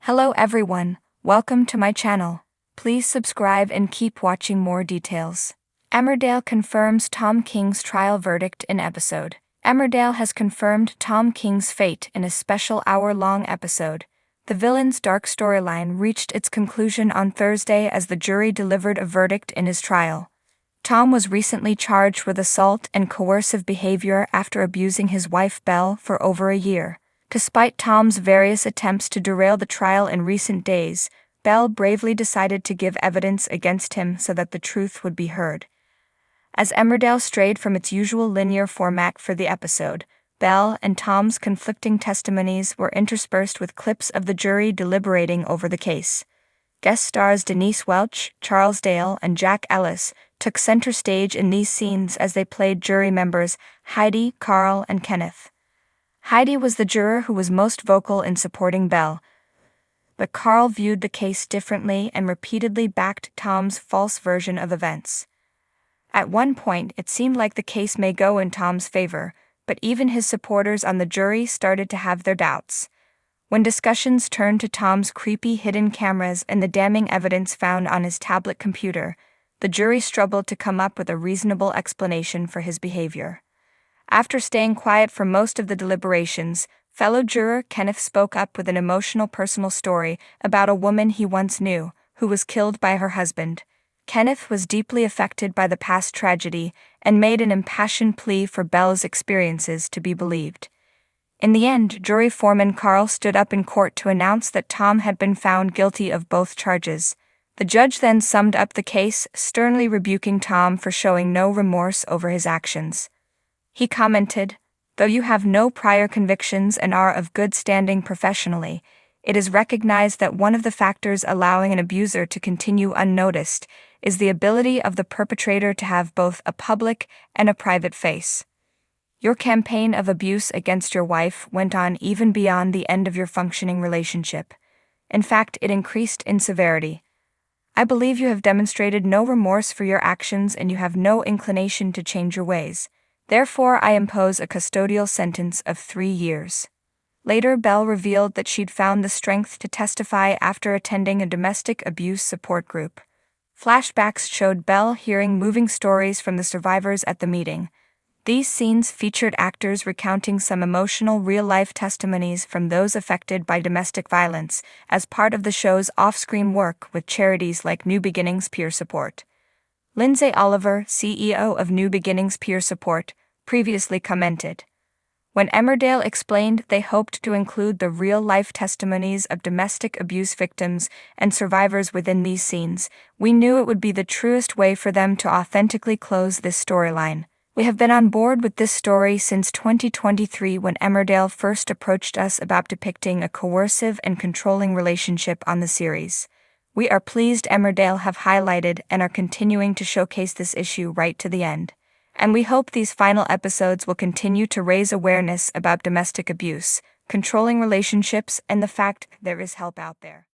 Hello everyone, welcome to my channel. Please subscribe and keep watching more details. Emmerdale confirms Tom King's trial verdict in episode. Emmerdale has confirmed Tom King's fate in a special hour-long episode. The villain's dark storyline reached its conclusion on Thursday as the jury delivered a verdict in his trial. Tom was recently charged with assault and coercive behavior after abusing his wife Belle for over a year. Despite Tom's various attempts to derail the trial in recent days, Belle bravely decided to give evidence against him so that the truth would be heard. As Emmerdale strayed from its usual linear format for the episode, Belle and Tom's conflicting testimonies were interspersed with clips of the jury deliberating over the case. Guest stars Denise Welch, Charles Dale, and Jack Ellis took center stage in these scenes as they played jury members Heidi, Carl, and Kenneth. Heidi was the juror who was most vocal in supporting Belle, but Carl viewed the case differently and repeatedly backed Tom's false version of events. At one point, it seemed like the case may go in Tom's favor, but even his supporters on the jury started to have their doubts. When discussions turned to Tom's creepy hidden cameras and the damning evidence found on his tablet computer, the jury struggled to come up with a reasonable explanation for his behavior. After staying quiet for most of the deliberations, fellow juror Kenneth spoke up with an emotional personal story about a woman he once knew, who was killed by her husband. Kenneth was deeply affected by the past tragedy and made an impassioned plea for Belle's experiences to be believed. In the end, jury foreman Carl stood up in court to announce that Tom had been found guilty of both charges. The judge then summed up the case, sternly rebuking Tom for showing no remorse over his actions. He commented, "Though you have no prior convictions and are of good standing professionally, it is recognized that one of the factors allowing an abuser to continue unnoticed is the ability of the perpetrator to have both a public and a private face. Your campaign of abuse against your wife went on even beyond the end of your functioning relationship. In fact, it increased in severity. I believe you have demonstrated no remorse for your actions and you have no inclination to change your ways. Therefore, I impose a custodial sentence of 3 years. Later, Belle revealed that she'd found the strength to testify after attending a domestic abuse support group. Flashbacks showed Belle hearing moving stories from the survivors at the meeting. These scenes featured actors recounting some emotional real-life testimonies from those affected by domestic violence as part of the show's off-screen work with charities like New Beginnings Peer Support. Lindsay Oliver, CEO of New Beginnings Peer Support, previously commented, "When Emmerdale explained they hoped to include the real-life testimonies of domestic abuse victims and survivors within these scenes, we knew it would be the truest way for them to authentically close this storyline. We have been on board with this story since 2023 when Emmerdale first approached us about depicting a coercive and controlling relationship on the series. We are pleased Emmerdale have highlighted and are continuing to showcase this issue right to the end. And we hope these final episodes will continue to raise awareness about domestic abuse, controlling relationships, and the fact there is help out there."